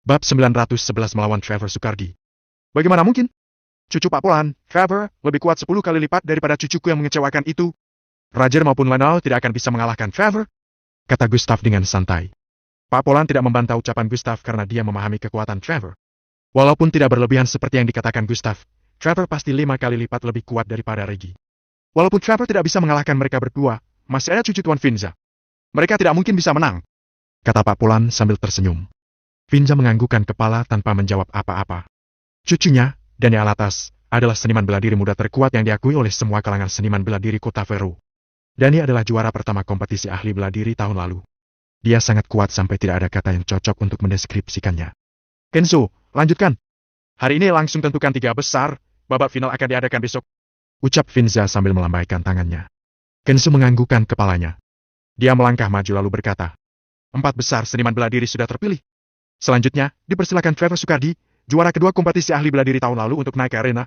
Bab 911 melawan Trevor Sukardi. Bagaimana mungkin? Cucu Pak Polan, Trevor, lebih kuat 10 kali lipat daripada cucuku yang mengecewakan itu. Roger maupun Lionel tidak akan bisa mengalahkan Trevor, kata Gustav dengan santai. Pak Polan tidak membantah ucapan Gustav karena dia memahami kekuatan Trevor. Walaupun tidak berlebihan seperti yang dikatakan Gustav, Trevor pasti 5 kali lipat lebih kuat daripada Reggie. Walaupun Trevor tidak bisa mengalahkan mereka berdua, masih ada cucu Tuan Finza. Mereka tidak mungkin bisa menang, kata Pak Polan sambil tersenyum. Finza menganggukkan kepala tanpa menjawab apa-apa. Cucunya, Daniel Alatas, adalah seniman bela diri muda terkuat yang diakui oleh semua kalangan seniman bela diri Kota Veru. Dani adalah juara pertama kompetisi ahli bela diri tahun lalu. Dia sangat kuat sampai tidak ada kata yang cocok untuk mendeskripsikannya. Kenzo, lanjutkan. Hari ini langsung tentukan 3 besar, babak final akan diadakan besok, ucap Finza sambil melambaikan tangannya. Kenzo menganggukkan kepalanya. Dia melangkah maju lalu berkata, 4 besar seniman bela diri sudah terpilih. Selanjutnya, dipersilakan Trevor Sukardi, juara kedua kompetisi ahli bela diri tahun lalu untuk naik ke arena.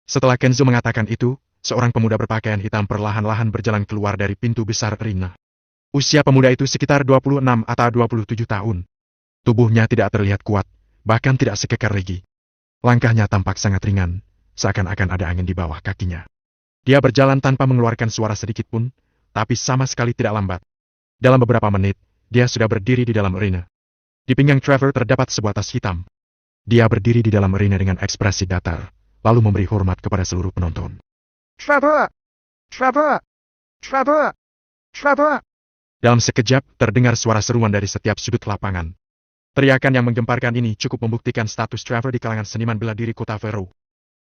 Setelah Kenzo mengatakan itu, seorang pemuda berpakaian hitam perlahan-lahan berjalan keluar dari pintu besar arena. Usia pemuda itu sekitar 26 atau 27 tahun. Tubuhnya tidak terlihat kuat, bahkan tidak sekekar Reggie. Langkahnya tampak sangat ringan, seakan-akan ada angin di bawah kakinya. Dia berjalan tanpa mengeluarkan suara sedikit pun, tapi sama sekali tidak lambat. Dalam beberapa menit, dia sudah berdiri di dalam arena. Di pinggang Trevor terdapat sebuah tas hitam. Dia berdiri di dalam arena dengan ekspresi datar, lalu memberi hormat kepada seluruh penonton. Trevor! Trevor! Trevor! Trevor! Dalam sekejap, terdengar suara seruan dari setiap sudut lapangan. Teriakan yang menggemparkan ini cukup membuktikan status Trevor di kalangan seniman bela diri Kota Veru.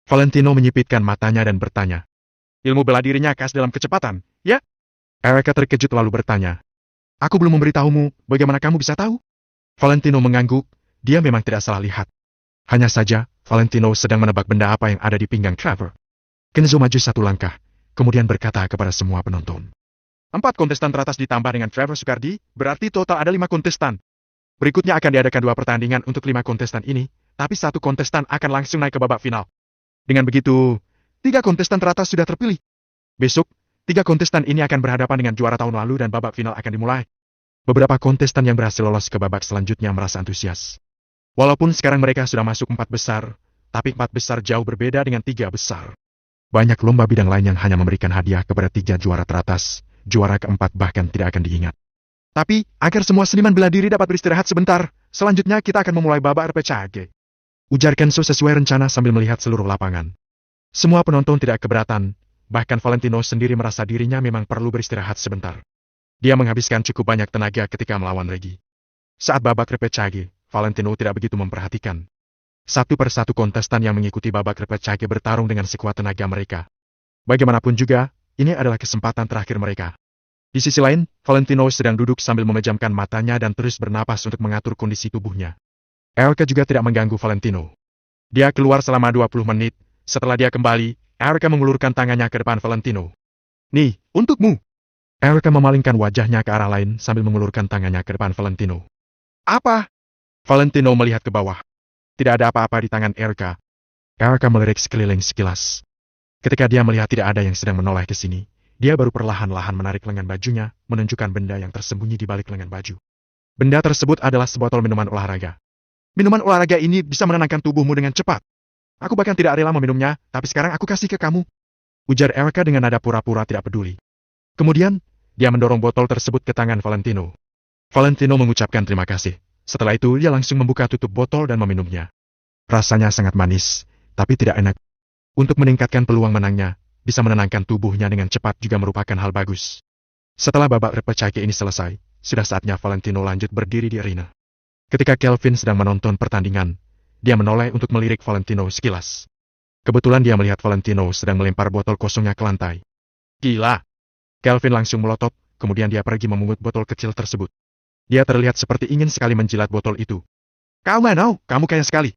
Valentino menyipitkan matanya dan bertanya, ilmu bela dirinya khas dalam kecepatan, ya? Erica terkejut lalu bertanya, aku belum memberitahumu, bagaimana kamu bisa tahu? Valentino mengangguk, dia memang tidak salah lihat. Hanya saja, Valentino sedang menebak benda apa yang ada di pinggang Trevor. Kenzo maju 1 langkah, kemudian berkata kepada semua penonton. 4 kontestan teratas ditambah dengan Trevor Sukardi, berarti total ada 5 kontestan. Berikutnya akan diadakan 2 pertandingan untuk 5 kontestan ini, tapi 1 kontestan akan langsung naik ke babak final. Dengan begitu, 3 kontestan teratas sudah terpilih. Besok, 3 kontestan ini akan berhadapan dengan juara tahun lalu dan babak final akan dimulai. Beberapa kontestan yang berhasil lolos ke babak selanjutnya merasa antusias. Walaupun sekarang mereka sudah masuk 4 besar, tapi 4 besar jauh berbeda dengan 3 besar. Banyak lomba bidang lain yang hanya memberikan hadiah kepada 3 juara teratas, juara keempat bahkan tidak akan diingat. Tapi, agar semua seniman bela diri dapat beristirahat sebentar, selanjutnya kita akan memulai babak RPCAG. Ujar Kenzo sesuai rencana sambil melihat seluruh lapangan. Semua penonton tidak keberatan, bahkan Valentino sendiri merasa dirinya memang perlu beristirahat sebentar. Dia menghabiskan cukup banyak tenaga ketika melawan Reggie. Saat babak RPCAG, Valentino tidak begitu memperhatikan. 1 persatu kontestan yang mengikuti babak RPCAG bertarung dengan sekuat tenaga mereka. Bagaimanapun juga, ini adalah kesempatan terakhir mereka. Di sisi lain, Valentino sedang duduk sambil memejamkan matanya dan terus bernapas untuk mengatur kondisi tubuhnya. Erica juga tidak mengganggu Valentino. Dia keluar selama 20 menit, setelah dia kembali, Erica mengulurkan tangannya ke depan Valentino. Nih, untukmu. Erica memalingkan wajahnya ke arah lain sambil mengulurkan tangannya ke depan Valentino. Apa? Valentino melihat ke bawah. Tidak ada apa-apa di tangan Erica. Erica melirik sekeliling sekilas. Ketika dia melihat tidak ada yang sedang menoleh ke sini, dia baru perlahan-lahan menarik lengan bajunya, menunjukkan benda yang tersembunyi di balik lengan baju. Benda tersebut adalah sebotol minuman olahraga. Minuman olahraga ini bisa menenangkan tubuhmu dengan cepat. Aku bahkan tidak rela meminumnya, tapi sekarang aku kasih ke kamu. Ujar Erica dengan nada pura-pura tidak peduli. Kemudian, dia mendorong botol tersebut ke tangan Valentino. Valentino mengucapkan terima kasih. Setelah itu, dia langsung membuka tutup botol dan meminumnya. Rasanya sangat manis, tapi tidak enak. Untuk meningkatkan peluang menangnya, bisa menenangkan tubuhnya dengan cepat juga merupakan hal bagus. Setelah babak RPCAG ini selesai, sudah saatnya Valentino lanjut berdiri di arena. Ketika Kelvin sedang menonton pertandingan, dia menoleh untuk melirik Valentino sekilas. Kebetulan dia melihat Valentino sedang melempar botol kosongnya ke lantai. Gila! Kelvin langsung melotot, kemudian dia pergi memungut botol kecil tersebut. Dia terlihat seperti ingin sekali menjilat botol itu. Kamu kaya sekali.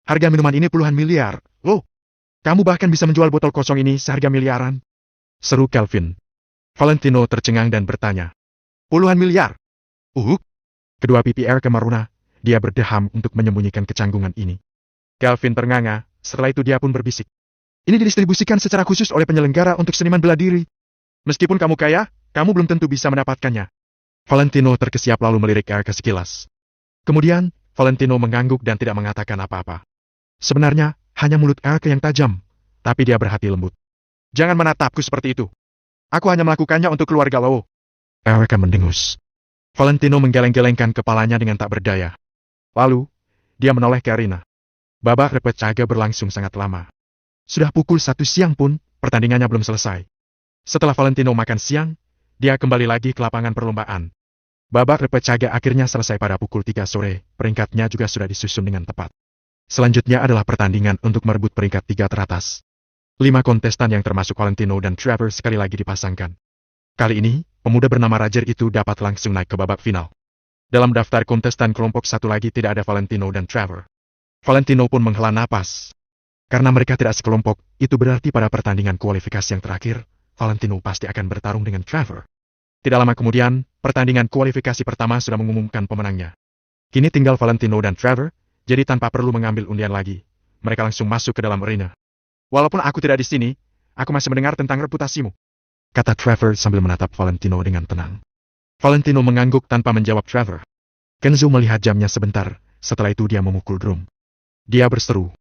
Harga minuman ini puluhan miliar, loh. Kamu bahkan bisa menjual botol kosong ini seharga miliaran. Seru Kelvin. Valentino tercengang dan bertanya. Puluhan miliar? Kedua pipi Erica meruna, dia berdeham untuk menyembunyikan kecanggungan ini. Kelvin ternganga, setelah itu dia pun berbisik. Ini didistribusikan secara khusus oleh penyelenggara untuk seniman bela diri. Meskipun kamu kaya, kamu belum tentu bisa mendapatkannya. Valentino terkesiap lalu melirik Erica sekilas. Kemudian, Valentino mengangguk dan tidak mengatakan apa-apa. Sebenarnya, hanya mulut Erke yang tajam, tapi dia berhati lembut. Jangan menatapku seperti itu. Aku hanya melakukannya untuk keluarga Lo. Erke mendengus. Valentino menggeleng-gelengkan kepalanya dengan tak berdaya. Lalu, dia menoleh ke Arina. Babak repechaga berlangsung sangat lama. Sudah pukul 1 siang pun, pertandingannya belum selesai. Setelah Valentino makan siang, dia kembali lagi ke lapangan perlombaan. Babak repechaga akhirnya selesai pada pukul 3 sore, peringkatnya juga sudah disusun dengan tepat. Selanjutnya adalah pertandingan untuk merebut peringkat 3 teratas. 5 kontestan yang termasuk Valentino dan Trevor sekali lagi dipasangkan. Kali ini, pemuda bernama Roger itu dapat langsung naik ke babak final. Dalam daftar kontestan kelompok satu lagi tidak ada Valentino dan Trevor. Valentino pun menghela napas. Karena mereka tidak sekelompok, itu berarti pada pertandingan kualifikasi yang terakhir, Valentino pasti akan bertarung dengan Trevor. Tidak lama kemudian, pertandingan kualifikasi pertama sudah mengumumkan pemenangnya. Kini tinggal Valentino dan Trevor, jadi tanpa perlu mengambil undian lagi, mereka langsung masuk ke dalam arena. Walaupun aku tidak di sini, aku masih mendengar tentang reputasimu, kata Trevor sambil menatap Valentino dengan tenang. Valentino mengangguk tanpa menjawab Trevor. Kenzo melihat jamnya sebentar, setelah itu dia memukul drum. Dia berseru.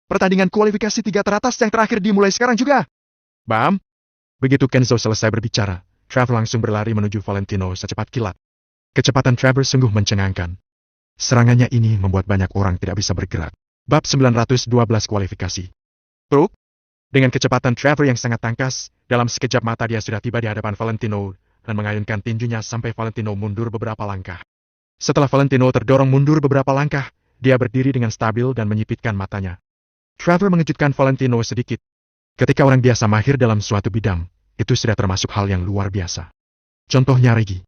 Pertandingan kualifikasi 3 teratas yang terakhir dimulai sekarang juga. Bam! Begitu Kenzo selesai berbicara, Trevor langsung berlari menuju Valentino secepat kilat. Kecepatan Trevor sungguh mencengangkan. Serangannya ini membuat banyak orang tidak bisa bergerak. Bab 912 kualifikasi. Truk? Dengan kecepatan Trevor yang sangat tangkas, dalam sekejap mata dia sudah tiba di hadapan Valentino dan mengayunkan tinjunya sampai Valentino mundur beberapa langkah. Setelah Valentino terdorong mundur beberapa langkah, dia berdiri dengan stabil dan menyipitkan matanya. Trevor mengejutkan Valentino sedikit. Ketika orang biasa mahir dalam suatu bidang, itu sudah termasuk hal yang luar biasa. Contohnya Regi.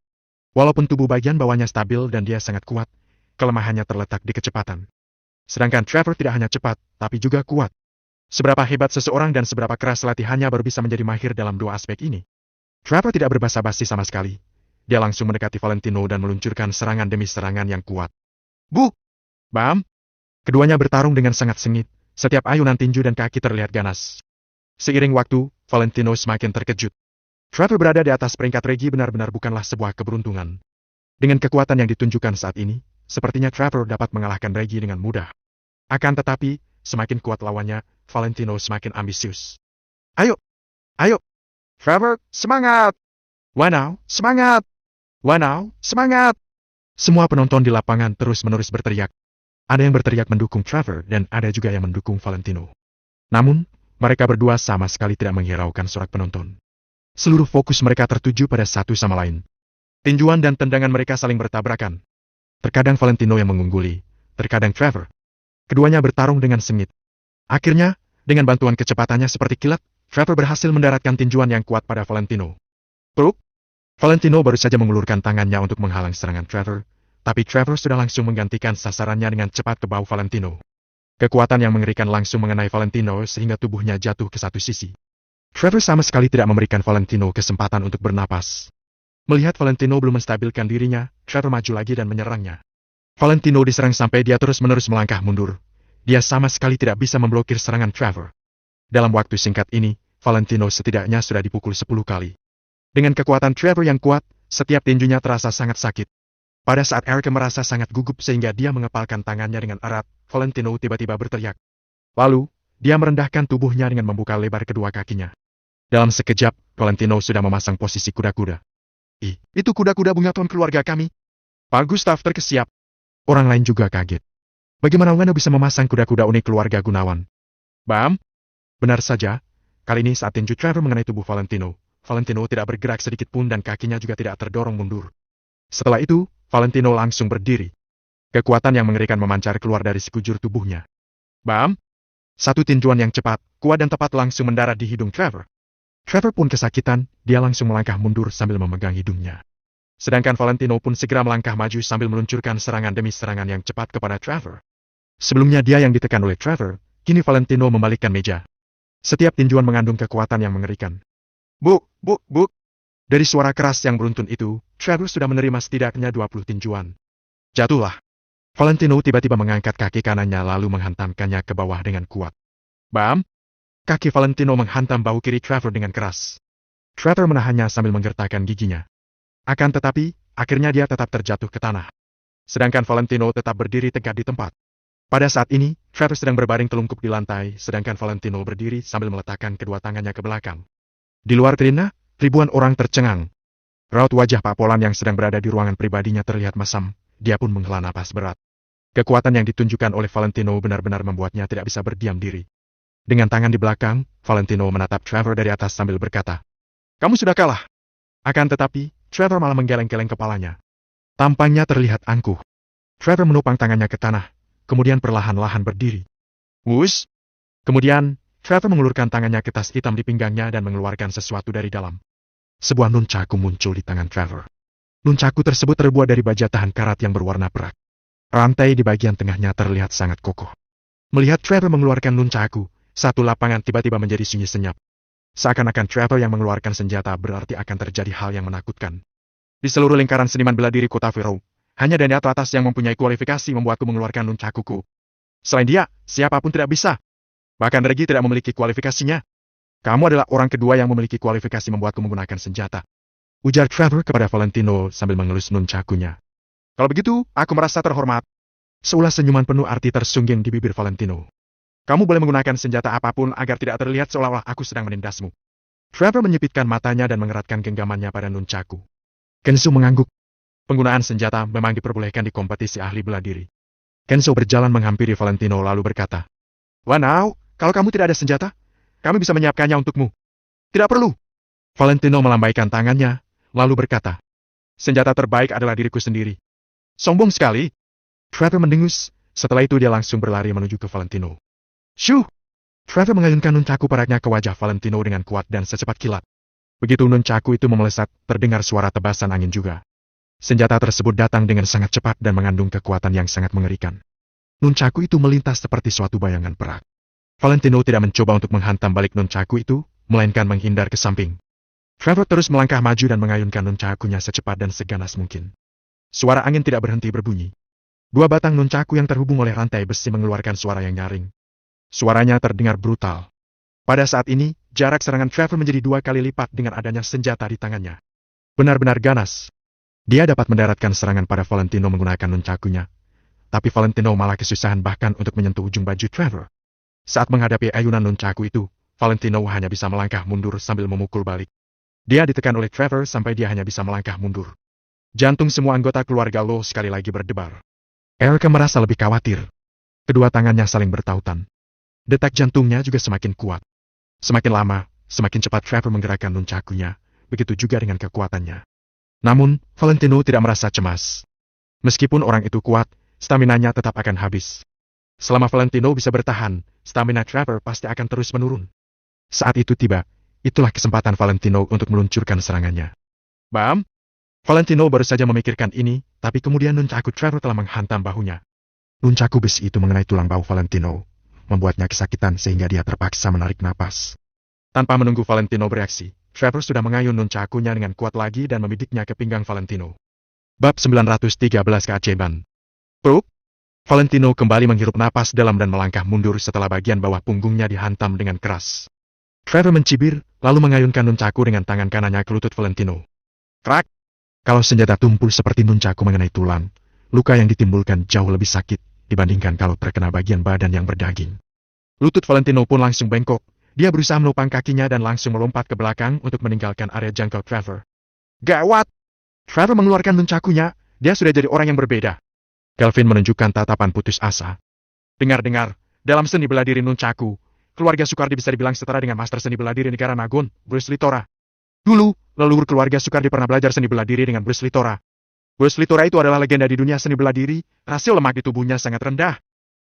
Walaupun tubuh bagian bawahnya stabil dan dia sangat kuat, kelemahannya terletak di kecepatan. Sedangkan Trevor tidak hanya cepat, tapi juga kuat. Seberapa hebat seseorang dan seberapa keras latihannya baru bisa menjadi mahir dalam dua aspek ini. Trevor tidak berbasa-basi sama sekali. Dia langsung mendekati Valentino dan meluncurkan serangan demi serangan yang kuat. Bu! Bam! Keduanya bertarung dengan sangat sengit, setiap ayunan tinju dan kaki terlihat ganas. Seiring waktu, Valentino semakin terkejut. Trevor berada di atas peringkat Regi benar-benar bukanlah sebuah keberuntungan. Dengan kekuatan yang ditunjukkan saat ini, sepertinya Trevor dapat mengalahkan Regi dengan mudah. Akan tetapi, semakin kuat lawannya, Valentino semakin ambisius. Ayo! Ayo! Trevor, semangat! Wanau, semangat! Wanau, semangat! Semua penonton di lapangan terus-menerus berteriak. Ada yang berteriak mendukung Trevor dan ada juga yang mendukung Valentino. Namun, mereka berdua sama sekali tidak menghiraukan sorak penonton. Seluruh fokus mereka tertuju pada satu sama lain. Tinjuan dan tendangan mereka saling bertabrakan. Terkadang Valentino yang mengungguli, terkadang Trevor. Keduanya bertarung dengan sengit. Akhirnya, dengan bantuan kecepatannya seperti kilat, Trevor berhasil mendaratkan tinjuan yang kuat pada Valentino. Pruk! Valentino baru saja mengulurkan tangannya untuk menghalang serangan Trevor, tapi Trevor sudah langsung menggantikan sasarannya dengan cepat ke bahu Valentino. Kekuatan yang mengerikan langsung mengenai Valentino sehingga tubuhnya jatuh ke satu sisi. Trevor sama sekali tidak memberikan Valentino kesempatan untuk bernapas. Melihat Valentino belum menstabilkan dirinya, Trevor maju lagi dan menyerangnya. Valentino diserang sampai dia terus-menerus melangkah mundur. Dia sama sekali tidak bisa memblokir serangan Trevor. Dalam waktu singkat ini, Valentino setidaknya sudah dipukul 10 kali. Dengan kekuatan Trevor yang kuat, setiap tinjunya terasa sangat sakit. Pada saat Erke merasa sangat gugup sehingga dia mengepalkan tangannya dengan erat, Valentino tiba-tiba berteriak. Lalu, dia merendahkan tubuhnya dengan membuka lebar kedua kakinya. Dalam sekejap, Valentino sudah memasang posisi kuda-kuda. Itu kuda-kuda bungaton keluarga kami. Pak Gustav terkesiap. Orang lain juga kaget. Bagaimana Wano bisa memasang kuda-kuda unik keluarga Gunawan? Bam? Benar saja, kali ini saat tinju Trevor mengenai tubuh Valentino, Valentino tidak bergerak sedikit pun dan kakinya juga tidak terdorong mundur. Setelah itu, Valentino langsung berdiri. Kekuatan yang mengerikan memancar keluar dari sekujur tubuhnya. Bam! Satu tinjuan yang cepat, kuat dan tepat langsung mendarat di hidung Trevor. Trevor pun kesakitan, dia langsung melangkah mundur sambil memegang hidungnya. Sedangkan Valentino pun segera melangkah maju sambil meluncurkan serangan demi serangan yang cepat kepada Trevor. Sebelumnya dia yang ditekan oleh Trevor, kini Valentino membalikkan meja. Setiap tinjuan mengandung kekuatan yang mengerikan. Buk! Dari suara keras yang beruntun itu, Trevor sudah menerima setidaknya 20 tinjuan. Jatuhlah. Valentino tiba-tiba mengangkat kaki kanannya lalu menghantamkannya ke bawah dengan kuat. Bam! Kaki Valentino menghantam bahu kiri Trevor dengan keras. Trevor menahannya sambil menggertakkan giginya. Akan tetapi, akhirnya dia tetap terjatuh ke tanah. Sedangkan Valentino tetap berdiri tegak di tempat. Pada saat ini, Trevor sedang berbaring telungkup di lantai, sedangkan Valentino berdiri sambil meletakkan kedua tangannya ke belakang. Di luar arena, ribuan orang tercengang. Raut wajah Pak Polan yang sedang berada di ruangan pribadinya terlihat masam, dia pun menghela napas berat. Kekuatan yang ditunjukkan oleh Valentino benar-benar membuatnya tidak bisa berdiam diri. Dengan tangan di belakang, Valentino menatap Trevor dari atas sambil berkata, "Kamu sudah kalah." Akan tetapi, Trevor malah menggeleng-geleng kepalanya. Tampangnya terlihat angkuh. Trevor menopang tangannya ke tanah, kemudian perlahan-lahan berdiri. Wush! Kemudian, Trevor mengulurkan tangannya ke tas hitam di pinggangnya dan mengeluarkan sesuatu dari dalam. Sebuah nunchaku muncul di tangan Trevor. Nunchaku tersebut terbuat dari baja tahan karat yang berwarna perak. Rantai di bagian tengahnya terlihat sangat kokoh. Melihat Trevor mengeluarkan nunchaku, satu lapangan tiba-tiba menjadi sunyi senyap. Seakan-akan Trevor yang mengeluarkan senjata berarti akan terjadi hal yang menakutkan. Di seluruh lingkaran seniman bela diri kota Vero, hanya Daniel Atlas yang mempunyai kualifikasi membuatku mengeluarkan nunchakuku. Selain dia, siapapun tidak bisa. Bahkan Regi tidak memiliki kualifikasinya. Kamu adalah orang kedua yang memiliki kualifikasi membuatku menggunakan senjata. Ujar Trevor kepada Valentino sambil mengelus nunchakunya. Kalau begitu, aku merasa terhormat. Seulas senyuman penuh arti tersungging di bibir Valentino. Kamu boleh menggunakan senjata apapun agar tidak terlihat seolah-olah aku sedang menindasmu. Trevor menyipitkan matanya dan mengeratkan genggamannya pada nunchaku. Kenzo mengangguk. Penggunaan senjata memang diperbolehkan di kompetisi ahli bela diri. Kenzo berjalan menghampiri Valentino lalu berkata, "Wanau, kalau kamu tidak ada senjata, kami bisa menyiapkannya untukmu." "Tidak perlu." Valentino melambaikan tangannya, lalu berkata, "Senjata terbaik adalah diriku sendiri." "Sombong sekali." Trevor mendengus, setelah itu dia langsung berlari menuju ke Valentino. Syuh! Trevor mengayunkan nunchaku parahnya ke wajah Valentino dengan kuat dan secepat kilat. Begitu nunchaku itu memelesat, terdengar suara tebasan angin juga. Senjata tersebut datang dengan sangat cepat dan mengandung kekuatan yang sangat mengerikan. Nunchaku itu melintas seperti suatu bayangan perak. Valentino tidak mencoba untuk menghantam balik nunchaku itu, melainkan menghindar ke samping. Trevor terus melangkah maju dan mengayunkan nunchakunya secepat dan seganas mungkin. Suara angin tidak berhenti berbunyi. Dua batang nunchaku yang terhubung oleh rantai besi mengeluarkan suara yang nyaring. Suaranya terdengar brutal. Pada saat ini, jarak serangan Trevor menjadi 2 kali lipat dengan adanya senjata di tangannya. Benar-benar ganas. Dia dapat mendaratkan serangan pada Valentino menggunakan nunchakunya. Tapi Valentino malah kesusahan bahkan untuk menyentuh ujung baju Trevor. Saat menghadapi ayunan nunchaku itu, Valentino hanya bisa melangkah mundur sambil memukul balik. Dia ditekan oleh Trevor sampai dia hanya bisa melangkah mundur. Jantung semua anggota keluarga Lo sekali lagi berdebar. Erica merasa lebih khawatir. Kedua tangannya saling bertautan. Detak jantungnya juga semakin kuat. Semakin lama, semakin cepat Trevor menggerakkan nunchakunya, begitu juga dengan kekuatannya. Namun, Valentino tidak merasa cemas. Meskipun orang itu kuat, staminanya tetap akan habis. Selama Valentino bisa bertahan, stamina Trevor pasti akan terus menurun. Saat itu tiba, itulah kesempatan Valentino untuk meluncurkan serangannya. Bam! Valentino baru saja memikirkan ini, tapi kemudian nunchaku Trevor telah menghantam bahunya. Nunchaku besi itu mengenai tulang bahu Valentino, membuatnya kesakitan sehingga dia terpaksa menarik napas. Tanpa menunggu Valentino bereaksi, Trevor sudah mengayun nunchakunya dengan kuat lagi dan membidiknya ke pinggang Valentino. Bab 913 Keajaiban. Pruk! Valentino kembali menghirup napas dalam dan melangkah mundur setelah bagian bawah punggungnya dihantam dengan keras. Trevor mencibir, lalu mengayunkan nunchaku dengan tangan kanannya ke lutut Valentino. Krak! Kalau senjata tumpul seperti nunchaku mengenai tulang, luka yang ditimbulkan jauh lebih sakit dibandingkan kalau terkena bagian badan yang berdaging. Lutut Valentino pun langsung bengkok. Dia berusaha menopang kakinya dan langsung melompat ke belakang untuk meninggalkan area jangkau Trevor. Gawat! Trevor mengeluarkan nunchakunya, dia sudah jadi orang yang berbeda. Kelvin menunjukkan tatapan putus asa. Dengar-dengar, dalam seni bela diri nunchaku, keluarga Sukardi bisa dibilang setara dengan master seni bela diri negara Nagon, Bruce Litora. Dulu, leluhur keluarga Sukardi pernah belajar seni bela diri dengan Bruce Litora. Bruce Litora itu adalah legenda di dunia seni bela diri, rasio lemak di tubuhnya sangat rendah.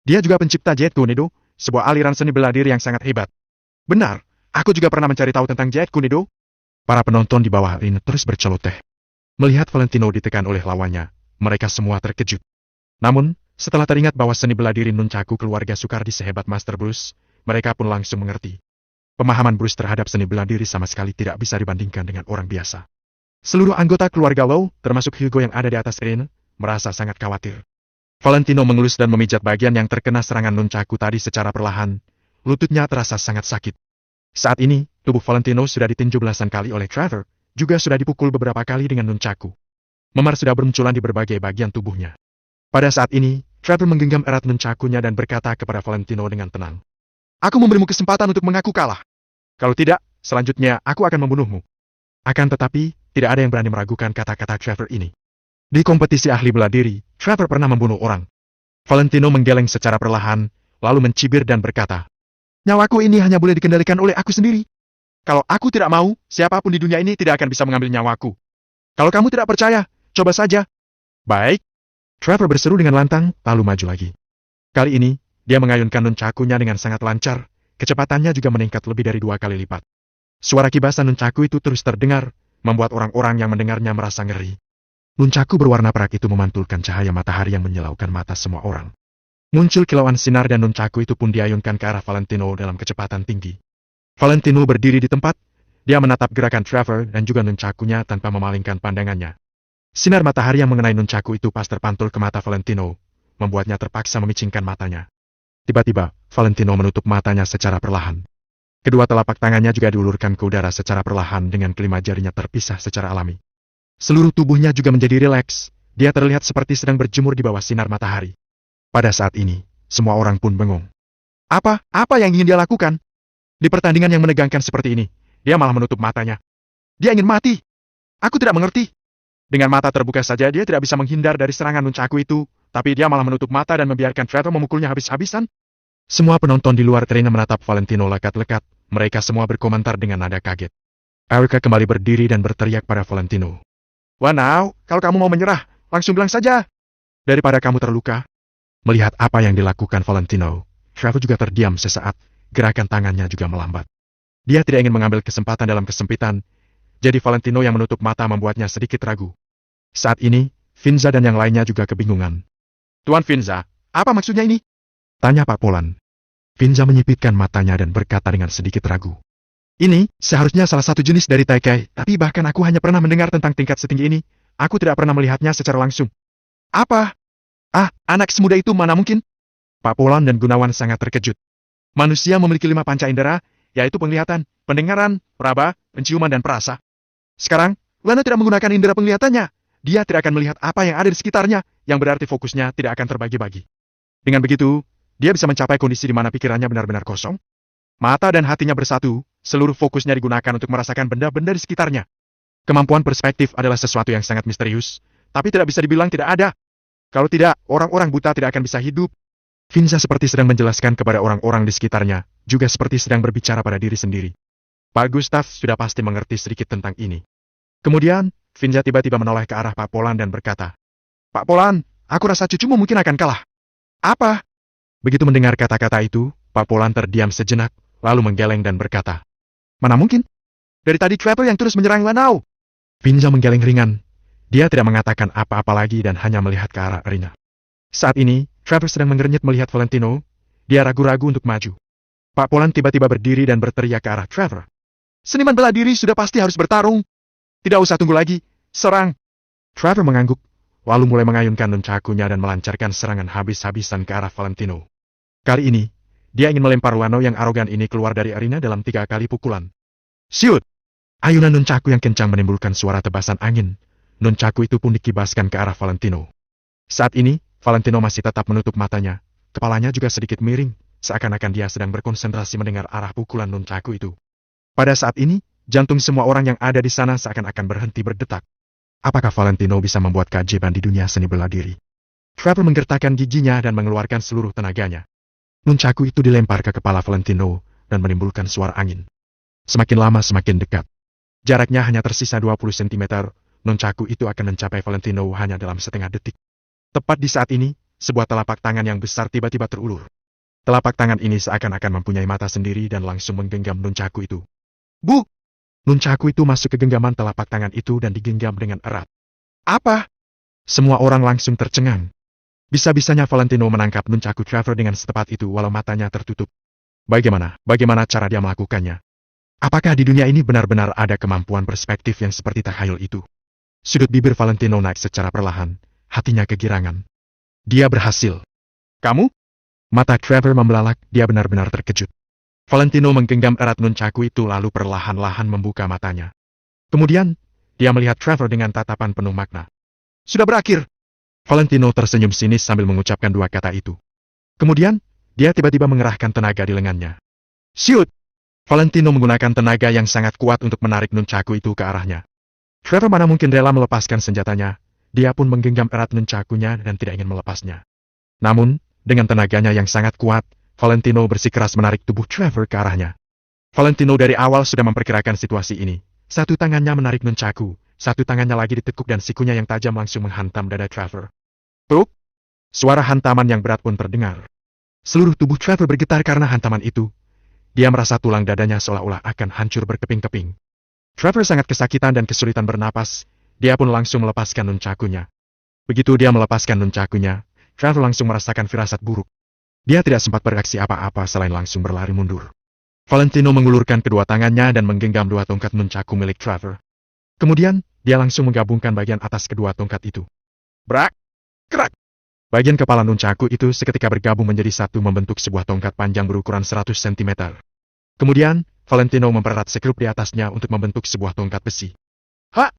Dia juga pencipta Jeet Kune Do, sebuah aliran seni bela diri yang sangat hebat. Benar, aku juga pernah mencari tahu tentang Jeet Kune Do. Para penonton di bawah ring terus berceloteh. Melihat Valentino ditekan oleh lawannya, mereka semua terkejut. Namun, setelah teringat bahwa seni bela diri nunchaku keluarga Sukardi sehebat Master Bruce, mereka pun langsung mengerti. Pemahaman Bruce terhadap seni bela diri sama sekali tidak bisa dibandingkan dengan orang biasa. Seluruh anggota keluarga Low, termasuk Hugo yang ada di atas ring, merasa sangat khawatir. Valentino mengelus dan memijat bagian yang terkena serangan nunchaku tadi secara perlahan. Lututnya terasa sangat sakit. Saat ini, tubuh Valentino sudah ditinju belasan kali oleh Trevor, juga sudah dipukul beberapa kali dengan nunchaku. Memar sudah bermunculan di berbagai bagian tubuhnya. Pada saat ini, Trevor menggenggam erat nunchakunya dan berkata kepada Valentino dengan tenang. Aku memberimu kesempatan untuk mengaku kalah. Kalau tidak, selanjutnya aku akan membunuhmu. Akan tetapi, tidak ada yang berani meragukan kata-kata Trevor ini. Di kompetisi ahli bela diri, Trevor pernah membunuh orang. Valentino menggeleng secara perlahan, lalu mencibir dan berkata, nyawaku ini hanya boleh dikendalikan oleh aku sendiri. Kalau aku tidak mau, siapapun di dunia ini tidak akan bisa mengambil nyawaku. Kalau kamu tidak percaya, coba saja. Baik. Trevor berseru dengan lantang, lalu maju lagi. Kali ini, dia mengayunkan nunchakunya dengan sangat lancar, kecepatannya juga meningkat lebih dari 2 kali lipat. Suara kibasan nunchaku itu terus terdengar, membuat orang-orang yang mendengarnya merasa ngeri. Nunchaku berwarna perak itu memantulkan cahaya matahari yang menyilaukan mata semua orang. Muncul kilauan sinar dan nunchaku itu pun diayunkan ke arah Valentino dalam kecepatan tinggi. Valentino berdiri di tempat, dia menatap gerakan Trevor dan juga nunchakunya tanpa memalingkan pandangannya. Sinar matahari yang mengenai nunchaku itu pas terpantul ke mata Valentino, membuatnya terpaksa memicingkan matanya. Tiba-tiba, Valentino menutup matanya secara perlahan. Kedua telapak tangannya juga diulurkan ke udara secara perlahan dengan kelima jarinya terpisah secara alami. Seluruh tubuhnya juga menjadi rileks, dia terlihat seperti sedang berjemur di bawah sinar matahari. Pada saat ini, semua orang pun bengong. Apa yang ingin dia lakukan? Di pertandingan yang menegangkan seperti ini, dia malah menutup matanya. Dia ingin mati. Aku tidak mengerti. Dengan mata terbuka saja dia tidak bisa menghindar dari serangan nunchaku itu, tapi dia malah menutup mata dan membiarkan Trevor memukulnya habis-habisan. Semua penonton di luar arena menatap Valentino lekat-lekat, mereka semua berkomentar dengan nada kaget. Erica kembali berdiri dan berteriak pada Valentino. Wah now, kalau kamu mau menyerah, langsung bilang saja. Daripada kamu terluka. Melihat apa yang dilakukan Valentino, Trevor juga terdiam sesaat, gerakan tangannya juga melambat. Dia tidak ingin mengambil kesempatan dalam kesempitan, jadi Valentino yang menutup mata membuatnya sedikit ragu. Saat ini, Finza dan yang lainnya juga kebingungan. Tuan Finza, apa maksudnya ini? Tanya Pak Polan. Finza menyipitkan matanya dan berkata dengan sedikit ragu. Ini, seharusnya salah satu jenis dari Taikai, tapi bahkan aku hanya pernah mendengar tentang tingkat setinggi ini, aku tidak pernah melihatnya secara langsung. Apa? Anak semuda itu mana mungkin? Pak Polan dan Gunawan sangat terkejut. Manusia memiliki 5 panca indera, yaitu penglihatan, pendengaran, peraba, penciuman dan perasa. Sekarang, Lana tidak menggunakan indera penglihatannya. Dia tidak akan melihat apa yang ada di sekitarnya, yang berarti fokusnya tidak akan terbagi-bagi. Dengan begitu, dia bisa mencapai kondisi di mana pikirannya benar-benar kosong. Mata dan hatinya bersatu, seluruh fokusnya digunakan untuk merasakan benda-benda di sekitarnya. Kemampuan perspektif adalah sesuatu yang sangat misterius, tapi tidak bisa dibilang tidak ada. Kalau tidak, orang-orang buta tidak akan bisa hidup. Finza seperti sedang menjelaskan kepada orang-orang di sekitarnya, juga seperti sedang berbicara pada diri sendiri. Pak Gustav sudah pasti mengerti sedikit tentang ini. Kemudian, Finza tiba-tiba menoleh ke arah Pak Polan dan berkata, Pak Polan, aku rasa cucumu mungkin akan kalah. Apa? Begitu mendengar kata-kata itu, Pak Polan terdiam sejenak, lalu menggeleng dan berkata, mana mungkin? Dari tadi Trevor yang terus menyerang Lanao. Finza menggeleng ringan. Dia tidak mengatakan apa-apa lagi dan hanya melihat ke arah arena. Saat ini, Trevor sedang mengernyit melihat Valentino. Dia ragu-ragu untuk maju. Pak Polan tiba-tiba berdiri dan berteriak ke arah Trevor. Seniman bela diri sudah pasti harus bertarung. Tidak usah tunggu lagi, serang. Trevor mengangguk, lalu mulai mengayunkan nunchakunya dan melancarkan serangan habis-habisan ke arah Valentino. Kali ini, dia ingin melempar Wano yang arogan ini keluar dari arena dalam 3 kali pukulan. Siut! Ayunan nunchaku yang kencang menimbulkan suara tebasan angin. Nunchaku itu pun dikibaskan ke arah Valentino. Saat ini, Valentino masih tetap menutup matanya. Kepalanya juga sedikit miring, seakan-akan dia sedang berkonsentrasi mendengar arah pukulan nunchaku itu. Pada saat ini, jantung semua orang yang ada di sana seakan-akan berhenti berdetak. Apakah Valentino bisa membuat keajaiban di dunia seni bela diri? Trevor menggertakkan giginya dan mengeluarkan seluruh tenaganya. Nunchaku itu dilempar ke kepala Valentino dan menimbulkan suara angin. Semakin lama semakin dekat. Jaraknya hanya tersisa 20 cm, nunchaku itu akan mencapai Valentino hanya dalam setengah detik. Tepat di saat ini, sebuah telapak tangan yang besar tiba-tiba terulur. Telapak tangan ini seakan-akan mempunyai mata sendiri dan langsung menggenggam nunchaku itu. Bu! Nunchaku itu masuk ke genggaman telapak tangan itu dan digenggam dengan erat. Apa? Semua orang langsung tercengang. Bisa-bisanya Valentino menangkap nunchaku Trevor dengan setepat itu walau matanya tertutup. Bagaimana cara dia melakukannya? Apakah di dunia ini benar-benar ada kemampuan perspektif yang seperti takhayul itu? Sudut bibir Valentino naik secara perlahan, hatinya kegirangan. Dia berhasil. Kamu? Mata Trevor membelalak, dia benar-benar terkejut. Valentino menggenggam erat nunchaku itu lalu perlahan-lahan membuka matanya. Kemudian, dia melihat Trevor dengan tatapan penuh makna. Sudah berakhir. Valentino tersenyum sinis sambil mengucapkan dua kata itu. Kemudian, dia tiba-tiba mengerahkan tenaga di lengannya. Shoot! Valentino menggunakan tenaga yang sangat kuat untuk menarik nunchaku itu ke arahnya. Trevor mana mungkin rela melepaskan senjatanya, dia pun menggenggam erat nunchakunya dan tidak ingin melepasnya. Namun, dengan tenaganya yang sangat kuat, Valentino bersikeras menarik tubuh Trevor ke arahnya. Valentino dari awal sudah memperkirakan situasi ini. Satu tangannya menarik nunchaku, satu tangannya lagi ditekuk dan sikunya yang tajam langsung menghantam dada Trevor. Bruk! Suara hantaman yang berat pun terdengar. Seluruh tubuh Trevor bergetar karena hantaman itu. Dia merasa tulang dadanya seolah-olah akan hancur berkeping-keping. Trevor sangat kesakitan dan kesulitan bernapas, dia pun langsung melepaskan nunchakunya. Begitu dia melepaskan nunchakunya, Trevor langsung merasakan firasat buruk. Dia tidak sempat bereaksi apa-apa selain langsung berlari mundur. Valentino mengulurkan kedua tangannya dan menggenggam dua tongkat nunchaku milik Trevor. Kemudian, dia langsung menggabungkan bagian atas kedua tongkat itu. Brak! Kerak! Bagian kepala nunchaku itu seketika bergabung menjadi satu membentuk sebuah tongkat panjang berukuran 100 cm. Kemudian, Valentino mempererat sekrup di atasnya untuk membentuk sebuah tongkat besi. Ha!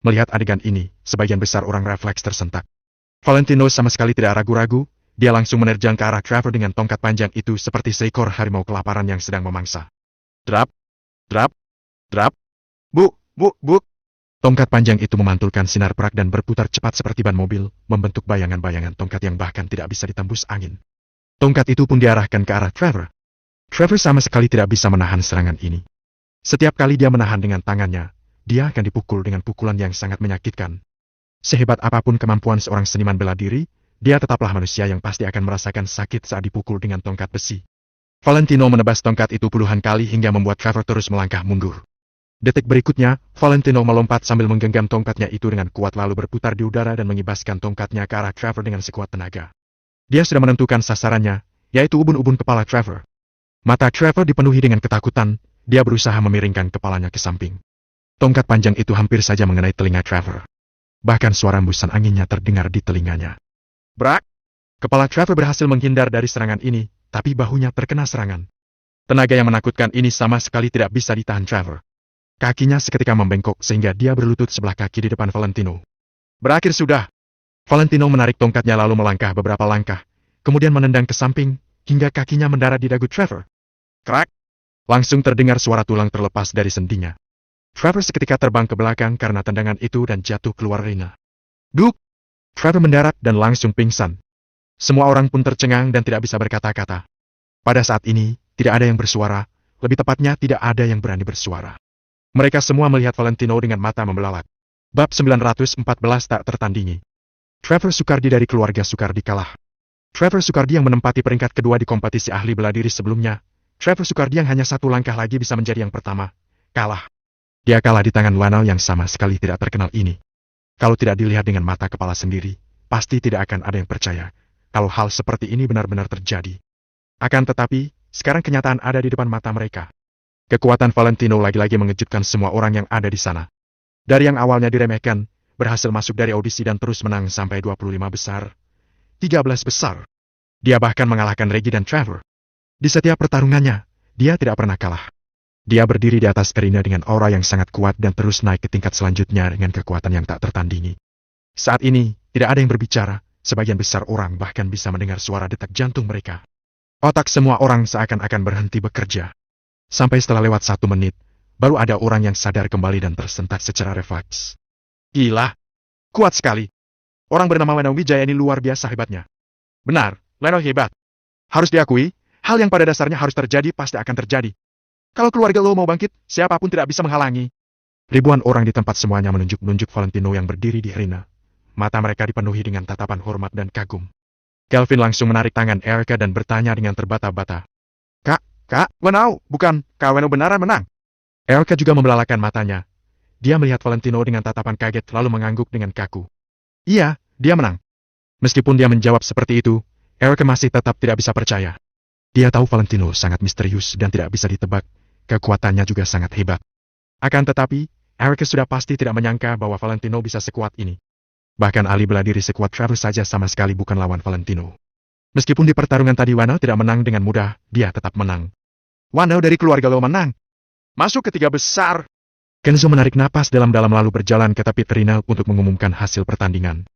Melihat adegan ini, sebagian besar orang refleks tersentak. Valentino sama sekali tidak ragu-ragu, dia langsung menerjang ke arah Trevor dengan tongkat panjang itu seperti seekor harimau kelaparan yang sedang memangsa. Drap! Drap! Drap! Buk! Buk! Buk! Tongkat panjang itu memantulkan sinar perak dan berputar cepat seperti ban mobil, membentuk bayangan-bayangan tongkat yang bahkan tidak bisa ditembus angin. Tongkat itu pun diarahkan ke arah Trevor. Trevor sama sekali tidak bisa menahan serangan ini. Setiap kali dia menahan dengan tangannya, dia akan dipukul dengan pukulan yang sangat menyakitkan. Sehebat apapun kemampuan seorang seniman bela diri, dia tetaplah manusia yang pasti akan merasakan sakit saat dipukul dengan tongkat besi. Valentino menebas tongkat itu puluhan kali hingga membuat Trevor terus melangkah mundur. Detik berikutnya, Valentino melompat sambil menggenggam tongkatnya itu dengan kuat lalu berputar di udara dan mengibaskan tongkatnya ke arah Trevor dengan sekuat tenaga. Dia sudah menentukan sasarannya, yaitu ubun-ubun kepala Trevor. Mata Trevor dipenuhi dengan ketakutan, dia berusaha memiringkan kepalanya ke samping. Tongkat panjang itu hampir saja mengenai telinga Trevor. Bahkan suara embusan anginnya terdengar di telinganya. Brak! Kepala Trevor berhasil menghindar dari serangan ini, tapi bahunya terkena serangan. Tenaga yang menakutkan ini sama sekali tidak bisa ditahan Trevor. Kakinya seketika membengkok sehingga dia berlutut sebelah kaki di depan Valentino. Berakhir sudah. Valentino menarik tongkatnya lalu melangkah beberapa langkah, kemudian menendang ke samping, hingga kakinya mendarat di dagu Trevor. Krak! Langsung terdengar suara tulang terlepas dari sendinya. Trevor seketika terbang ke belakang karena tendangan itu dan jatuh keluar arena. Duk! Trevor mendarat dan langsung pingsan. Semua orang pun tercengang dan tidak bisa berkata-kata. Pada saat ini, tidak ada yang bersuara, lebih tepatnya tidak ada yang berani bersuara. Mereka semua melihat Valentino dengan mata membelalak. Bab 914 tak tertandingi. Trevor Sukardi dari keluarga Sukardi kalah. Trevor Sukardi yang menempati peringkat kedua di kompetisi ahli bela diri sebelumnya. Trevor Sukardi yang hanya satu langkah lagi bisa menjadi yang pertama. Kalah. Dia kalah di tangan Lionel yang sama sekali tidak terkenal ini. Kalau tidak dilihat dengan mata kepala sendiri, pasti tidak akan ada yang percaya kalau hal seperti ini benar-benar terjadi. Akan tetapi, sekarang kenyataan ada di depan mata mereka. Kekuatan Valentino lagi-lagi mengejutkan semua orang yang ada di sana. Dari yang awalnya diremehkan, berhasil masuk dari audisi dan terus menang sampai 25 besar, 13 besar. Dia bahkan mengalahkan Reggie dan Trevor. Di setiap pertarungannya, dia tidak pernah kalah. Dia berdiri di atas arena dengan aura yang sangat kuat dan terus naik ke tingkat selanjutnya dengan kekuatan yang tak tertandingi. Saat ini, tidak ada yang berbicara, sebagian besar orang bahkan bisa mendengar suara detak jantung mereka. Otak semua orang seakan-akan berhenti bekerja. Sampai setelah lewat 1 menit, baru ada orang yang sadar kembali dan tersentak secara refleks. Gila! Kuat sekali! Orang bernama Lionel Wijaya ini luar biasa hebatnya. Benar, Lionel hebat. Harus diakui, hal yang pada dasarnya harus terjadi pasti akan terjadi. Kalau keluarga lo mau bangkit, siapapun tidak bisa menghalangi. Ribuan orang di tempat semuanya menunjuk-nunjuk Valentino yang berdiri di arena. Mata mereka dipenuhi dengan tatapan hormat dan kagum. Kelvin langsung menarik tangan Erica dan bertanya dengan terbata-bata. Kak, Wenau, bukan, Kak Wenau benaran menang. Erica juga membelalakan matanya. Dia melihat Valentino dengan tatapan kaget lalu mengangguk dengan kaku. Iya, dia menang. Meskipun dia menjawab seperti itu, Erica masih tetap tidak bisa percaya. Dia tahu Valentino sangat misterius dan tidak bisa ditebak, kekuatannya juga sangat hebat. Akan tetapi, Erica sudah pasti tidak menyangka bahwa Valentino bisa sekuat ini. Bahkan ahli bela diri sekuat Trevor saja sama sekali bukan lawan Valentino. Meskipun di pertarungan tadi Wano tidak menang dengan mudah, dia tetap menang. Wano dari keluarga lo menang. Masuk ke 3 besar. Kenzo menarik napas dalam-dalam lalu berjalan ke tepi arena untuk mengumumkan hasil pertandingan.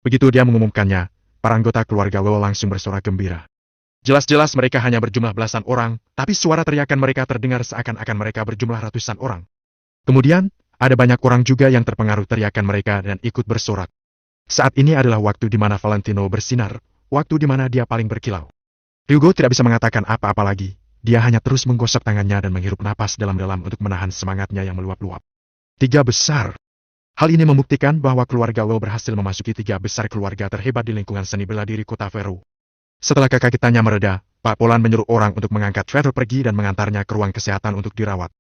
Begitu dia mengumumkannya, para anggota keluarga Lo langsung bersorak gembira. Jelas-jelas mereka hanya berjumlah belasan orang, tapi suara teriakan mereka terdengar seakan-akan mereka berjumlah ratusan orang. Kemudian, ada banyak orang juga yang terpengaruh teriakan mereka dan ikut bersorak. Saat ini adalah waktu di mana Valentino bersinar, waktu di mana dia paling berkilau. Ryugo tidak bisa mengatakan apa-apa lagi, dia hanya terus menggosok tangannya dan menghirup napas dalam-dalam untuk menahan semangatnya yang meluap-luap. 3 besar. Hal ini membuktikan bahwa keluarga Lo berhasil memasuki 3 besar keluarga terhebat di lingkungan seni bela diri kota Vero. Setelah kekagetannya mereda, Pak Polan menyuruh orang untuk mengangkat Trevor pergi dan mengantarnya ke ruang kesehatan untuk dirawat.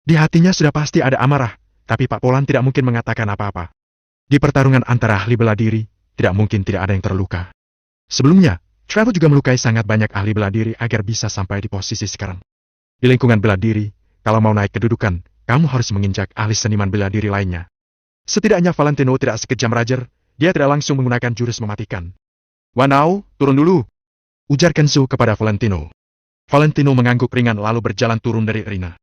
Di hatinya sudah pasti ada amarah, tapi Pak Polan tidak mungkin mengatakan apa-apa. Di pertarungan antara ahli bela diri, tidak mungkin tidak ada yang terluka. Sebelumnya, Trevor juga melukai sangat banyak ahli bela diri agar bisa sampai di posisi sekarang. Di lingkungan bela diri, kalau mau naik kedudukan, kamu harus menginjak ahli seniman bela diri lainnya. Setidaknya Valentino tidak sekejam Roger, dia tidak langsung menggunakan jurus mematikan. "Wanao, turun dulu," ujar Kenzo kepada Valentino. Valentino mengangguk ringan lalu berjalan turun dari arena.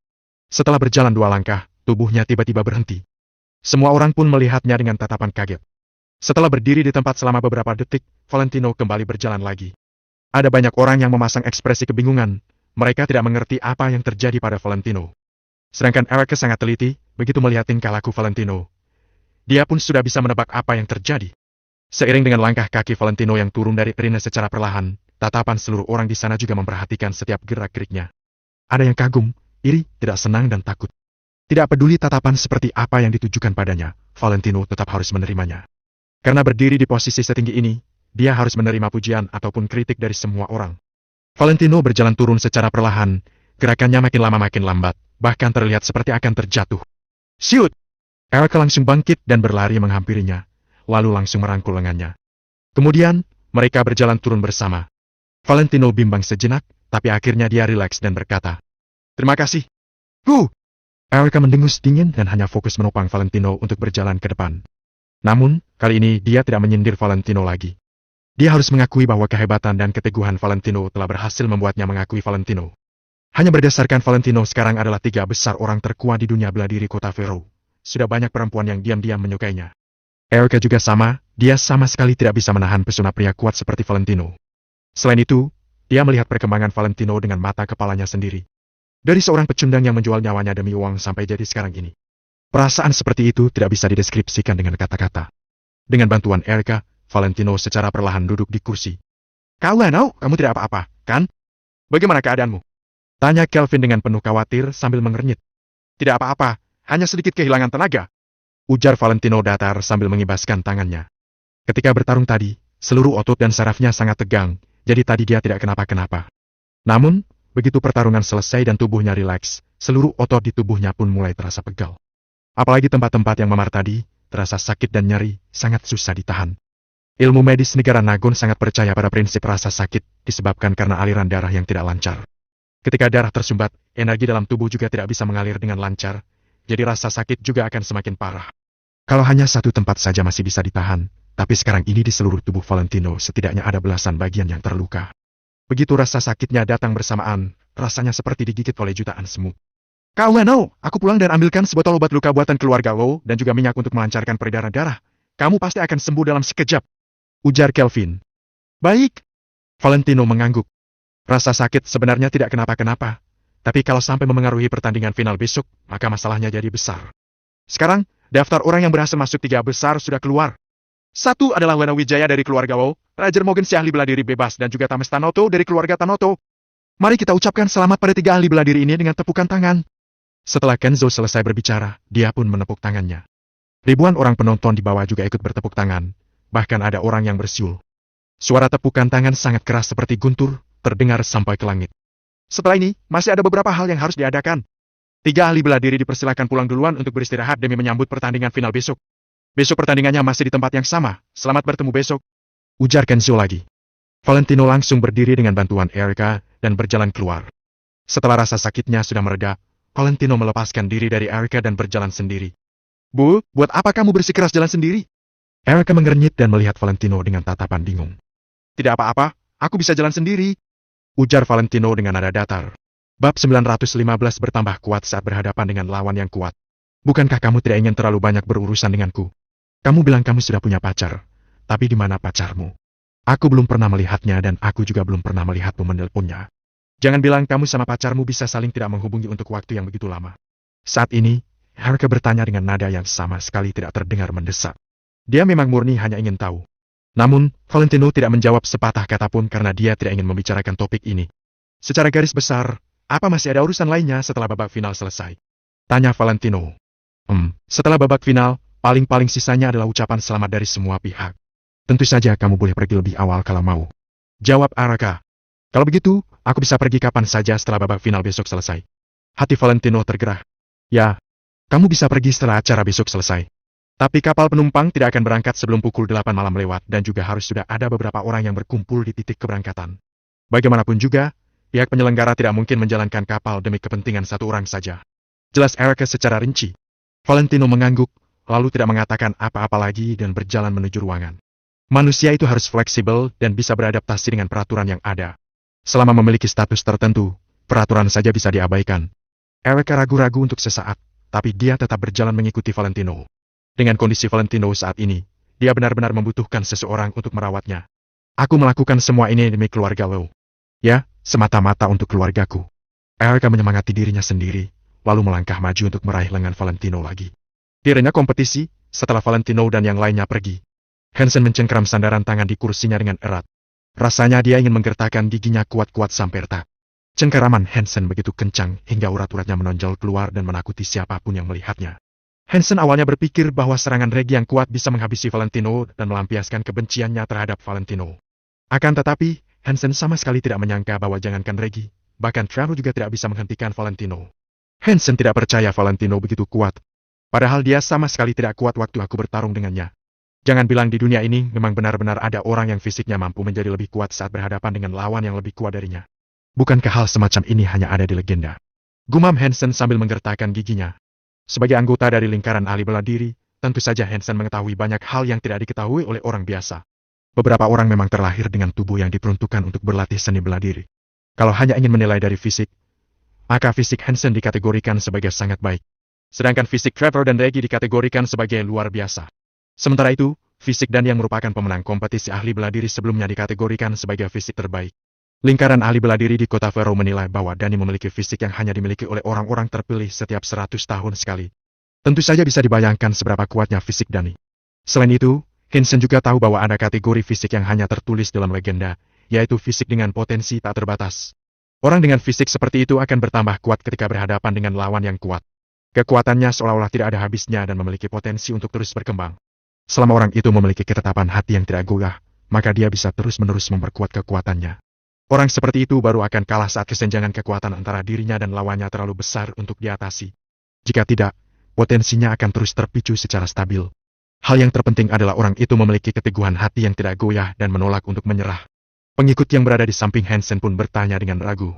Setelah berjalan 2 langkah, tubuhnya tiba-tiba berhenti. Semua orang pun melihatnya dengan tatapan kaget. Setelah berdiri di tempat selama beberapa detik, Valentino kembali berjalan lagi. Ada banyak orang yang memasang ekspresi kebingungan, mereka tidak mengerti apa yang terjadi pada Valentino. Sedangkan Eric sangat teliti, begitu melihat tingkah laku Valentino. Dia pun sudah bisa menebak apa yang terjadi. Seiring dengan langkah kaki Valentino yang turun dari arena secara perlahan, tatapan seluruh orang di sana juga memperhatikan setiap gerak-geriknya. Ada yang kagum, iri, tidak senang dan takut. Tidak peduli tatapan seperti apa yang ditujukan padanya, Valentino tetap harus menerimanya. Karena berdiri di posisi setinggi ini, dia harus menerima pujian ataupun kritik dari semua orang. Valentino berjalan turun secara perlahan, gerakannya makin lama makin lambat, bahkan terlihat seperti akan terjatuh. "Shoot!" Eric langsung bangkit dan berlari menghampirinya, lalu langsung merangkul lengannya. Kemudian, mereka berjalan turun bersama. Valentino bimbang sejenak, tapi akhirnya dia rileks dan berkata, "Terima kasih." Eric mendengus dingin dan hanya fokus menopang Valentino untuk berjalan ke depan. Namun, kali ini dia tidak menyindir Valentino lagi. Dia harus mengakui bahwa kehebatan dan keteguhan Valentino telah berhasil membuatnya mengakui Valentino. Hanya berdasarkan Valentino sekarang adalah 3 besar orang terkuat di dunia bela diri kota Vero. Sudah banyak perempuan yang diam-diam menyukainya. Erica juga sama, dia sama sekali tidak bisa menahan pesona pria kuat seperti Valentino. Selain itu, dia melihat perkembangan Valentino dengan mata kepalanya sendiri. Dari seorang pecundang yang menjual nyawanya demi uang sampai jadi sekarang ini. Perasaan seperti itu tidak bisa dideskripsikan dengan kata-kata. Dengan bantuan Erica, Valentino secara perlahan duduk di kursi. "Kamu tidak apa-apa, kan? Bagaimana keadaanmu?" tanya Kelvin dengan penuh khawatir sambil mengernyit. "Tidak apa-apa. Hanya sedikit kehilangan tenaga," ujar Valentino datar sambil mengibaskan tangannya. Ketika bertarung tadi, seluruh otot dan sarafnya sangat tegang, jadi tadi dia tidak kenapa-kenapa. Namun, begitu pertarungan selesai dan tubuhnya rileks, seluruh otot di tubuhnya pun mulai terasa pegal. Apalagi tempat-tempat yang memar tadi, terasa sakit dan nyeri, sangat susah ditahan. Ilmu medis negara Nagon sangat percaya pada prinsip rasa sakit, disebabkan karena aliran darah yang tidak lancar. Ketika darah tersumbat, energi dalam tubuh juga tidak bisa mengalir dengan lancar, jadi rasa sakit juga akan semakin parah. Kalau hanya satu tempat saja masih bisa ditahan, tapi sekarang ini di seluruh tubuh Valentino setidaknya ada belasan bagian yang terluka. Begitu rasa sakitnya datang bersamaan, rasanya seperti digigit oleh jutaan semut. Aku pulang dan ambilkan sebotol obat luka buatan keluarga Lo dan juga minyak untuk melancarkan peredaran darah. Kamu pasti akan sembuh dalam sekejap," ujar Kelvin. "Baik." Valentino mengangguk. Rasa sakit sebenarnya tidak kenapa-kenapa. Tapi kalau sampai memengaruhi pertandingan final besok, maka masalahnya jadi besar. Sekarang, daftar orang yang berhasil masuk 3 besar sudah keluar. 1 adalah Lena Wijaya dari keluarga Wo, Roger Morgan si ahli bela diri bebas dan juga Tames Tanoto dari keluarga Tanoto. Mari kita ucapkan selamat pada 3 ahli bela diri ini dengan tepukan tangan. Setelah Kenzo selesai berbicara, dia pun menepuk tangannya. Ribuan orang penonton di bawah juga ikut bertepuk tangan, bahkan ada orang yang bersiul. Suara tepukan tangan sangat keras seperti guntur, terdengar sampai ke langit. Setelah ini, masih ada beberapa hal yang harus diadakan. 3 ahli bela diri dipersilakan pulang duluan untuk beristirahat demi menyambut pertandingan final besok. Besok pertandingannya masih di tempat yang sama, selamat bertemu besok, ujar Kenzo lagi. Valentino langsung berdiri dengan bantuan Erica dan berjalan keluar. Setelah rasa sakitnya sudah mereda, Valentino melepaskan diri dari Erica dan berjalan sendiri. "Bu, buat apa kamu bersikeras jalan sendiri?" Erica mengernyit dan melihat Valentino dengan tatapan bingung. "Tidak apa-apa, aku bisa jalan sendiri," ujar Valentino dengan nada datar. Bab 915 bertambah kuat saat berhadapan dengan lawan yang kuat. "Bukankah kamu tidak ingin terlalu banyak berurusan denganku? Kamu bilang kamu sudah punya pacar. Tapi di mana pacarmu? Aku belum pernah melihatnya dan aku juga belum pernah melihatmu menelponnya. Jangan bilang kamu sama pacarmu bisa saling tidak menghubungi untuk waktu yang begitu lama. Saat ini, Erica bertanya dengan nada yang sama sekali tidak terdengar mendesak. Dia memang murni hanya ingin tahu. Namun, Valentino tidak menjawab sepatah kata pun karena dia tidak ingin membicarakan topik ini. Secara garis besar, apa masih ada urusan lainnya setelah babak final selesai? Tanya Valentino. Setelah babak final, paling-paling sisanya adalah ucapan selamat dari semua pihak. Tentu saja kamu boleh pergi lebih awal kalau mau. Jawab Erica. Kalau begitu, aku bisa pergi kapan saja setelah babak final besok selesai. Hati Valentino tergerak. Ya, kamu bisa pergi setelah acara besok selesai. Tapi kapal penumpang tidak akan berangkat sebelum pukul 8 malam lewat dan juga harus sudah ada beberapa orang yang berkumpul di titik keberangkatan. Bagaimanapun juga, pihak penyelenggara tidak mungkin menjalankan kapal demi kepentingan satu orang saja. Jelas Erica secara rinci. Valentino mengangguk, lalu tidak mengatakan apa-apa lagi dan berjalan menuju ruangan. Manusia itu harus fleksibel dan bisa beradaptasi dengan peraturan yang ada. Selama memiliki status tertentu, peraturan saja bisa diabaikan. Erica ragu-ragu untuk sesaat, tapi dia tetap berjalan mengikuti Valentino. Dengan kondisi Valentino saat ini, dia benar-benar membutuhkan seseorang untuk merawatnya. Aku melakukan semua ini demi keluarga lo. Ya, semata-mata untuk keluargaku. Erica menyemangati dirinya sendiri, lalu melangkah maju untuk meraih lengan Valentino lagi. Di arena kompetisi, setelah Valentino dan yang lainnya pergi, Hansen mencengkeram sandaran tangan di kursinya dengan erat. Rasanya dia ingin menggertakkan giginya kuat-kuat sampai retak. Cengkeraman Hansen begitu kencang hingga urat-uratnya menonjol keluar dan menakuti siapapun yang melihatnya. Hansen awalnya berpikir bahwa serangan Regi yang kuat bisa menghabisi Valentino dan melampiaskan kebenciannya terhadap Valentino. Akan tetapi, Hansen sama sekali tidak menyangka bahwa jangankan Regi, bahkan Trevor juga tidak bisa menghentikan Valentino. Hansen tidak percaya Valentino begitu kuat. Padahal dia sama sekali tidak kuat waktu aku bertarung dengannya. Jangan bilang di dunia ini memang benar-benar ada orang yang fisiknya mampu menjadi lebih kuat saat berhadapan dengan lawan yang lebih kuat darinya. Bukankah hal semacam ini hanya ada di legenda? Gumam Hansen sambil menggertakkan giginya. Sebagai anggota dari lingkaran ahli bela diri, tentu saja Hansen mengetahui banyak hal yang tidak diketahui oleh orang biasa. Beberapa orang memang terlahir dengan tubuh yang diperuntukkan untuk berlatih seni bela diri. Kalau hanya ingin menilai dari fisik, maka fisik Hansen dikategorikan sebagai sangat baik. Sedangkan fisik Trevor dan Regi dikategorikan sebagai luar biasa. Sementara itu, fisik Dan yang merupakan pemenang kompetisi ahli bela diri sebelumnya dikategorikan sebagai fisik terbaik. Lingkaran ahli bela diri di kota Vero menilai bahwa Dani memiliki fisik yang hanya dimiliki oleh orang-orang terpilih setiap 100 tahun sekali. Tentu saja bisa dibayangkan seberapa kuatnya fisik Dani. Selain itu, Hansen juga tahu bahwa ada kategori fisik yang hanya tertulis dalam legenda, yaitu fisik dengan potensi tak terbatas. Orang dengan fisik seperti itu akan bertambah kuat ketika berhadapan dengan lawan yang kuat. Kekuatannya seolah-olah tidak ada habisnya dan memiliki potensi untuk terus berkembang. Selama orang itu memiliki ketetapan hati yang tidak goyah, maka dia bisa terus-menerus memperkuat kekuatannya. Orang seperti itu baru akan kalah saat kesenjangan kekuatan antara dirinya dan lawannya terlalu besar untuk diatasi. Jika tidak, potensinya akan terus terpicu secara stabil. Hal yang terpenting adalah orang itu memiliki keteguhan hati yang tidak goyah dan menolak untuk menyerah. Pengikut yang berada di samping Hansen pun bertanya dengan ragu.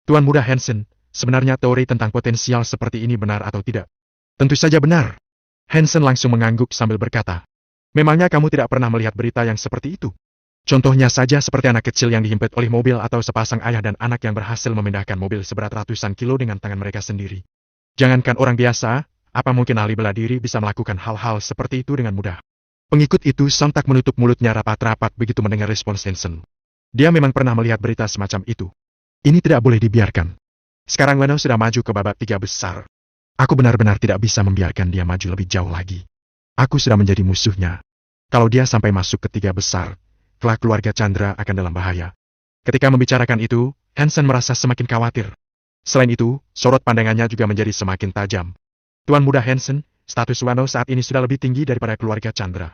Tuan Muda Hansen, sebenarnya teori tentang potensial seperti ini benar atau tidak? Tentu saja benar. Hansen langsung mengangguk sambil berkata, memangnya kamu tidak pernah melihat berita yang seperti itu? Contohnya saja seperti anak kecil yang dihimpit oleh mobil atau sepasang ayah dan anak yang berhasil memindahkan mobil seberat ratusan kilo dengan tangan mereka sendiri. Jangankan orang biasa, apa mungkin ahli bela diri bisa melakukan hal-hal seperti itu dengan mudah? Pengikut itu sontak menutup mulutnya rapat-rapat begitu mendengar respons Hansen. Dia memang pernah melihat berita semacam itu. Ini tidak boleh dibiarkan. Sekarang Leno sudah maju ke babak 3 besar. Aku benar-benar tidak bisa membiarkan dia maju lebih jauh lagi. Aku sudah menjadi musuhnya. Kalau dia sampai masuk ke 3 besar, kelak keluarga Chandra akan dalam bahaya. Ketika membicarakan itu, Hansen merasa semakin khawatir. Selain itu, sorot pandangannya juga menjadi semakin tajam. Tuan Muda Hansen, status Wano saat ini sudah lebih tinggi daripada keluarga Chandra.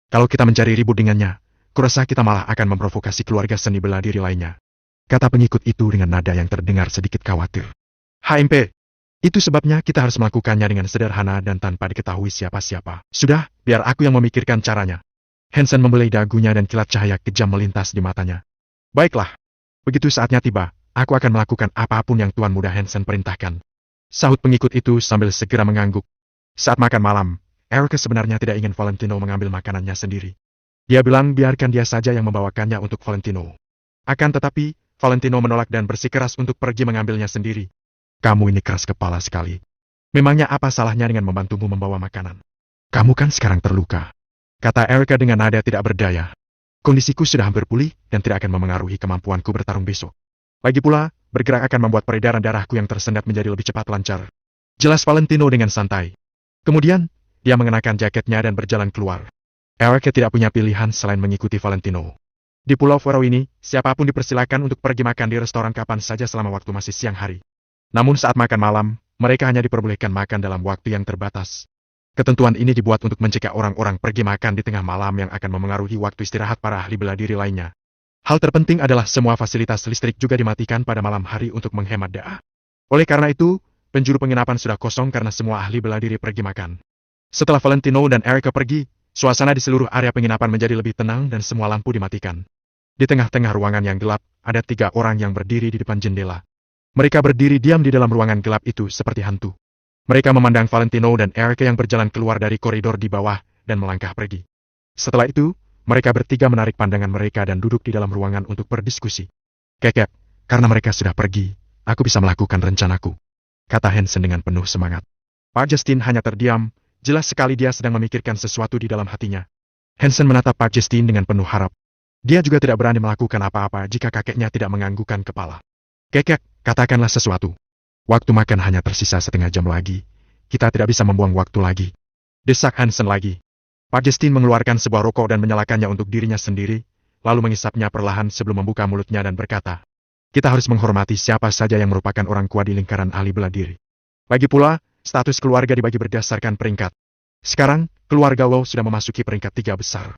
Kalau kita mencari ribut dengannya, kurasa kita malah akan memprovokasi keluarga seni bela diri lainnya. Kata pengikut itu dengan nada yang terdengar sedikit khawatir. HMP, itu sebabnya kita harus melakukannya dengan sederhana dan tanpa diketahui siapa-siapa. Sudah, biar aku yang memikirkan caranya. Hansen membelai dagunya dan kilat cahaya kejam melintas di matanya. Baiklah. Begitu saatnya tiba, aku akan melakukan apapun yang Tuan Muda Hansen perintahkan. Sahut pengikut itu sambil segera mengangguk. Saat makan malam, Erica sebenarnya tidak ingin Valentino mengambil makanannya sendiri. Dia bilang biarkan dia saja yang membawakannya untuk Valentino. Akan tetapi, Valentino menolak dan bersikeras untuk pergi mengambilnya sendiri. Kamu ini keras kepala sekali. Memangnya apa salahnya dengan membantumu membawa makanan? Kamu kan sekarang terluka. kata Erica dengan nada tidak berdaya. Kondisiku sudah hampir pulih dan tidak akan memengaruhi kemampuanku bertarung besok. Lagi pula, bergerak akan membuat peredaran darahku yang tersendat menjadi lebih cepat lancar. Jelas Valentino dengan santai. Kemudian, dia mengenakan jaketnya dan berjalan keluar. Erica tidak punya pilihan selain mengikuti Valentino. Di Pulau Faro ini, siapapun dipersilakan untuk pergi makan di restoran kapan saja selama waktu masih siang hari. Namun saat makan malam, mereka hanya diperbolehkan makan dalam waktu yang terbatas. Ketentuan ini dibuat untuk mencegah orang-orang pergi makan di tengah malam yang akan memengaruhi waktu istirahat para ahli bela diri lainnya. Hal terpenting adalah semua fasilitas listrik juga dimatikan pada malam hari untuk menghemat daya. Oleh karena itu, penjuru penginapan sudah kosong karena semua ahli bela diri pergi makan. Setelah Valentino dan Erica pergi, suasana di seluruh area penginapan menjadi lebih tenang dan semua lampu dimatikan. Di tengah-tengah ruangan yang gelap, ada 3 orang yang berdiri di depan jendela. Mereka berdiri diam di dalam ruangan gelap itu seperti hantu. Mereka memandang Valentino dan Erica yang berjalan keluar dari koridor di bawah dan melangkah pergi. Setelah itu, mereka bertiga menarik pandangan mereka dan duduk di dalam ruangan untuk berdiskusi. Kekek, karena mereka sudah pergi, aku bisa melakukan rencanaku, kata Hansen dengan penuh semangat. Pak Justin hanya terdiam, jelas sekali dia sedang memikirkan sesuatu di dalam hatinya. Hansen menatap Pak Justin dengan penuh harap. Dia juga tidak berani melakukan apa-apa jika kakeknya tidak menganggukkan kepala. Kekek, katakanlah sesuatu. Waktu makan hanya tersisa setengah jam lagi. Kita tidak bisa membuang waktu lagi. Desak Hansen lagi. Pak Justin mengeluarkan sebuah rokok dan menyalakannya untuk dirinya sendiri, lalu mengisapnya perlahan sebelum membuka mulutnya dan berkata, kita harus menghormati siapa saja yang merupakan orang kuat di lingkaran ahli bela diri. Lagi pula, status keluarga dibagi berdasarkan peringkat. Sekarang, keluarga Low sudah memasuki peringkat 3 besar.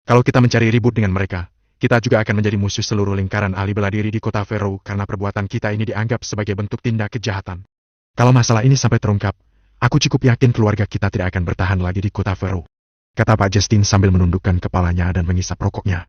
Kalau kita mencari ribut dengan mereka, kita juga akan menjadi musuh seluruh lingkaran ahli bela diri di kota Faro karena perbuatan kita ini dianggap sebagai bentuk tindak kejahatan. Kalau masalah ini sampai terungkap, aku cukup yakin keluarga kita tidak akan bertahan lagi di kota Faro, kata Pak Justin sambil menundukkan kepalanya dan mengisap rokoknya.